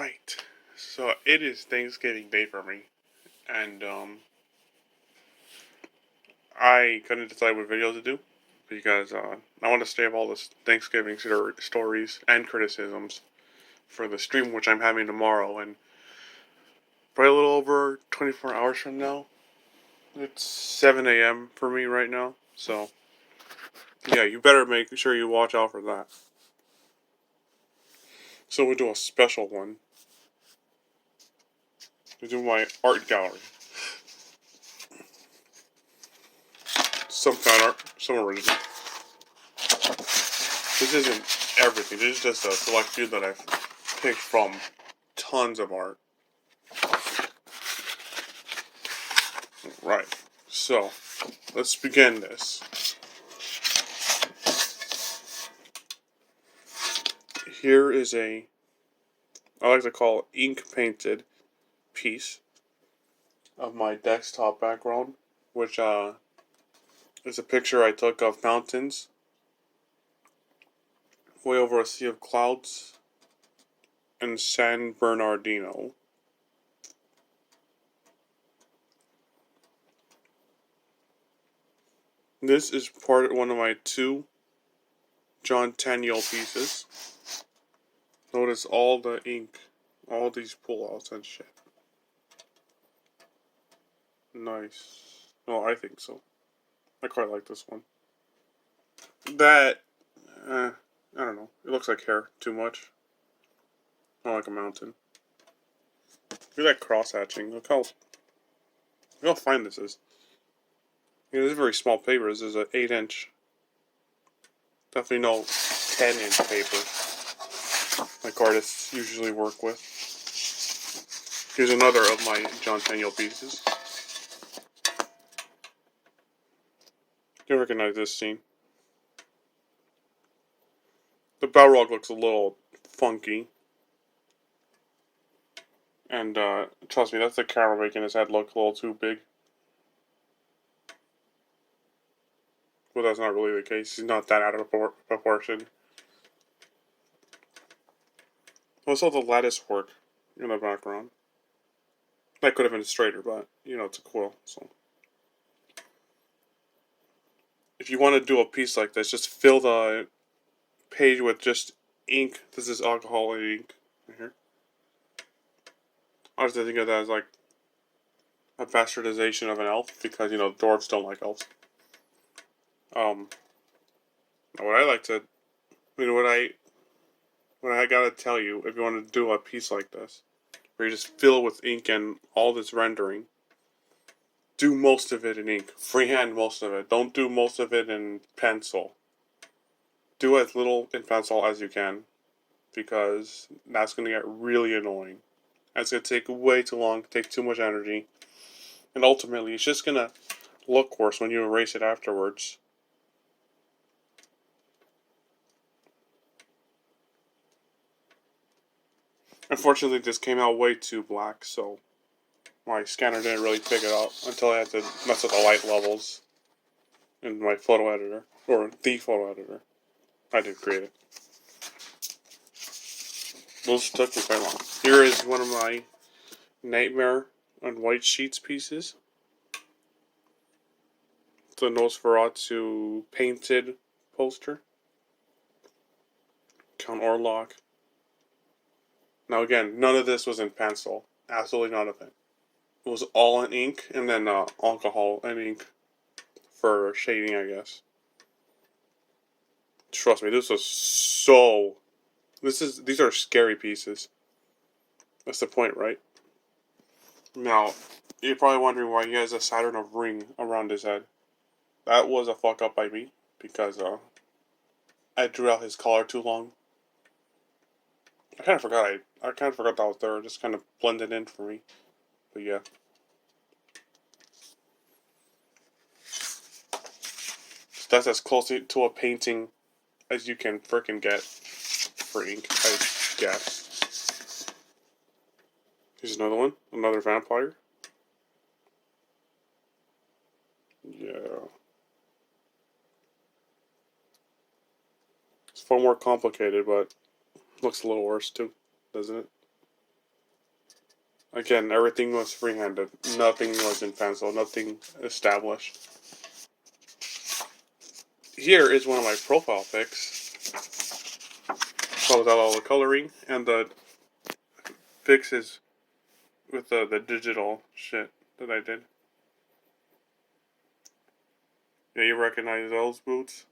Alright, so it is Thanksgiving Day for me, and I couldn't decide what video to do because I want to save all the Thanksgiving stories and criticisms for the stream which I'm having tomorrow, and probably a little over 24 hours from now. It's 7 a.m. for me right now, so yeah, you better make sure you watch out for that. So we'll do a special one. We'll do my art gallery. Some fan art, some original. This isn't everything. This is just a select few that I've picked from tons of art. Right. So, let's begin this. Here is I like to call it ink painted piece of my desktop background, which is a picture I took of mountains way over a sea of clouds in San Bernardino. This is one of my two John Tenniel pieces. Notice all the ink, all these pullouts and shit. Nice. Oh, I think so. I quite like this one. That, I don't know. It looks like hair too much. Not like a mountain. Look at that cross hatching. Look how fine this is. Yeah, this is very small paper. This is an 8-inch. Definitely no 10-inch paper like artists usually work with. Here's another of my John Tenniel pieces. You recognize this scene. The Balrog looks a little funky. And trust me, that's the camera making his head look a little too big. Well, that's not really the case. He's not that out of proportion. Also, the lattice work in the background. That could have been straighter, but, you know, it's a quill, so. If you want to do a piece like this, just fill the page with just ink. This is alcohol ink right here. I was thinking of that as like a bastardization of an elf because, you know, dwarves don't like elves. What I like to, what I gotta tell you, if you want to do a piece like this, where you just fill with ink and all this rendering, do most of it in ink. Freehand most of it. Don't do most of it in pencil. Do as little in pencil as you can, because that's going to get really annoying. It's going to take way too long, take too much energy, and ultimately it's just going to look worse when you erase it afterwards. Unfortunately, this came out way too black, so my scanner didn't really pick it up until I had to mess with the light levels in my photo editor, or the photo editor. I did create it. Those took me quite long. Here is one of my Nightmare on White Sheets pieces. The Nosferatu painted poster. Count Orlok. Now again, none of this was in pencil. Absolutely none of it. It was all in ink, and then alcohol and ink for shading, I guess. Trust me, this was so... These are scary pieces. That's the point, right? Now, you're probably wondering why he has a Saturn of ring around his head. That was a fuck up by me, because I drew out his collar too long. I kind of forgot that was there. It just kind of blended in for me. But yeah. So that's as close to a painting as you can frickin' get for ink, I guess. Here's another one. Another vampire. Yeah. It's far more complicated, but looks a little worse too, doesn't it? Again, everything was free-handed. Nothing was in pencil. Nothing established. Here is one of my profile pics. So without all the coloring, and the pics is with the digital shit that I did. Yeah, you recognize those boots?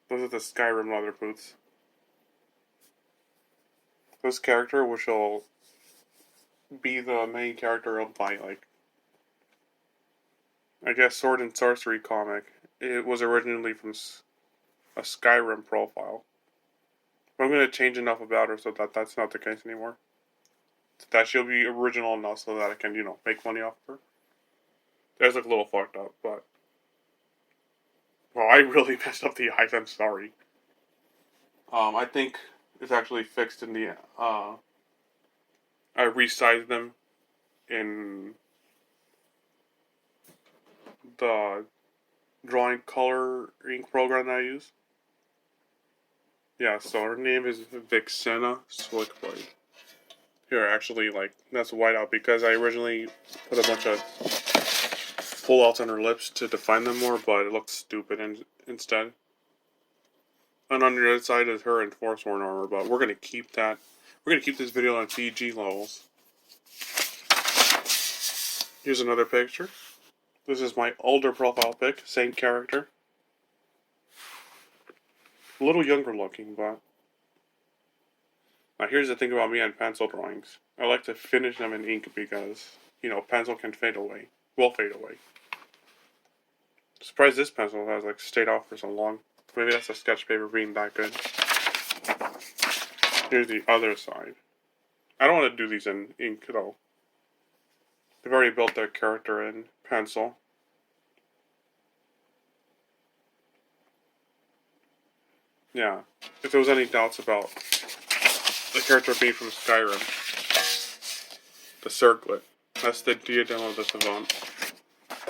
Those are the Skyrim leather boots. This character, which will be the main character of my, like, I guess, Sword and Sorcery comic. It was originally from a Skyrim profile. But I'm going to change enough about her so that that's not the case anymore. That she'll be original enough so that I can, make money off of her. That's like a little fucked up, but... Well, I really messed up the eyes, I'm sorry. I think it's actually fixed in the, I resized them in the drawing coloring program that I use. Yeah, so her name is Vixena Slickblade. Here, actually, like, that's white out because I originally put a bunch of pull-outs on her lips to define them more, but it looked stupid instead. And on the other side is her in Forsworn armor, but we're gonna keep that. We're gonna keep this video on PG levels. Here's another picture. This is my older profile pic, same character. A little younger looking, but... Now here's the thing about me and pencil drawings. I like to finish them in ink because, pencil can fade away. Will fade away. Surprised this pencil has, like, stayed off for so long. Maybe that's the sketch paper being that good. Here's the other side. I don't want to do these in ink, though. They've already built their character in pencil. Yeah. If there was any doubts about the character being from Skyrim, the circlet. That's the diadem of the Savant,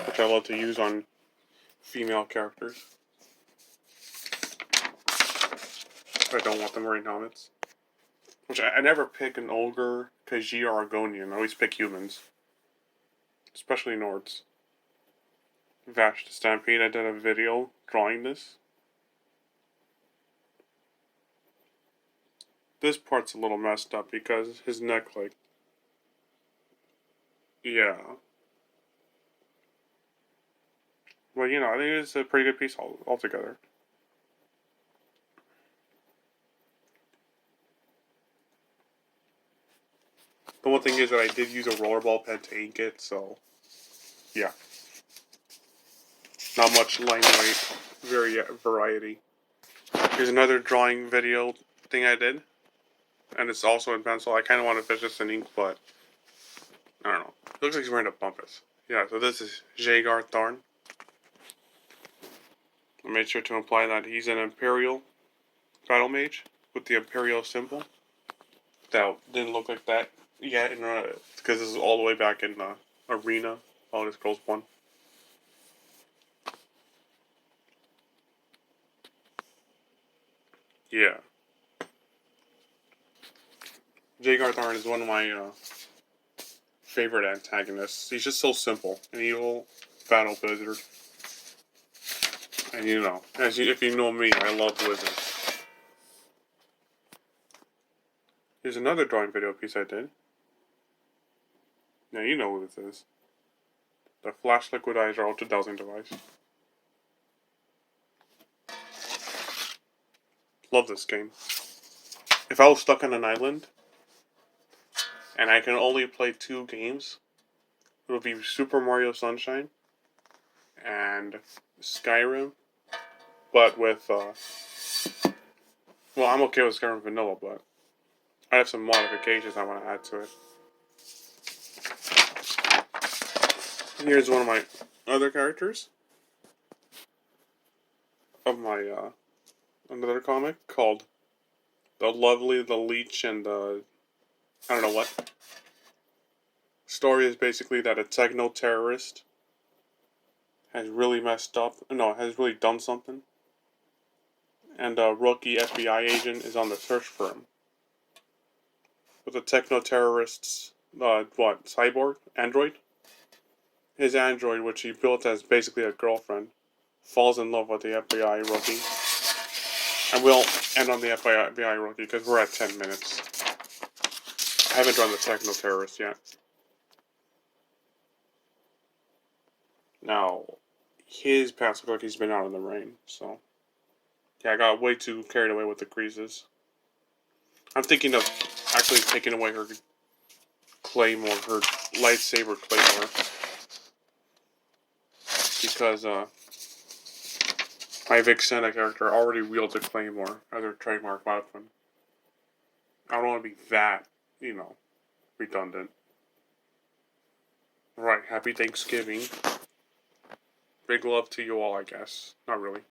which I love to use on female characters. I don't want them wearing helmets. Which I never pick an Ogre, Khajiit, or Argonian. I always pick humans. Especially Nords. Vash the Stampede, I did a video drawing this. This part's a little messed up because his neck, like... Yeah. Well, I think it's a pretty good piece altogether. The one thing is that I did use a rollerball pen to ink it, so... Yeah. Not much line weight variety. Here's another drawing video thing I did. And it's also in pencil. I kind of want to finish this in ink, but... I don't know. It looks like he's wearing a bumpus. Yeah, so this is Jaegar Tharn. I made sure to imply that he's an Imperial battle mage with the Imperial symbol. That didn't look like that yet, because this is all the way back in Arena, Elder Scrolls 1. Yeah. Jaegar Tharn is one of my favorite antagonists. He's just so simple. An evil battle wizard. And if you know me, I love wizards. Here's another drawing video piece I did. Now you know who this is. The Flash Liquidizer Ultra Dowsing device. Love this game. If I was stuck on an island, and I can only play 2 games, it would be Super Mario Sunshine and Skyrim, but with, well, I'm okay with Skyrim Vanilla, but I have some modifications I want to add to it. Here's one of my other characters of my, another comic called The Lovely, the Leech, and the... I don't know what. Story is basically that a techno-terrorist has really messed up. No, has really done something. And a rookie FBI agent is on the search for him. But the techno-terrorists what, cyborg? Android? His android, which he built as basically a girlfriend, falls in love with the FBI rookie. And we'll end on the FBI rookie because we're at 10 minutes. I haven't drawn the techno terrorist yet. Now, his past looks like he's been out in the rain, so. Yeah, I got way too carried away with the creases. I'm thinking of actually taking away her claymore, her lightsaber claymore. Because, my Vixena character already wields a claymore as her trademark weapon. I don't want to be that, redundant. Right, happy Thanksgiving. Big love to you all, I guess. Not really.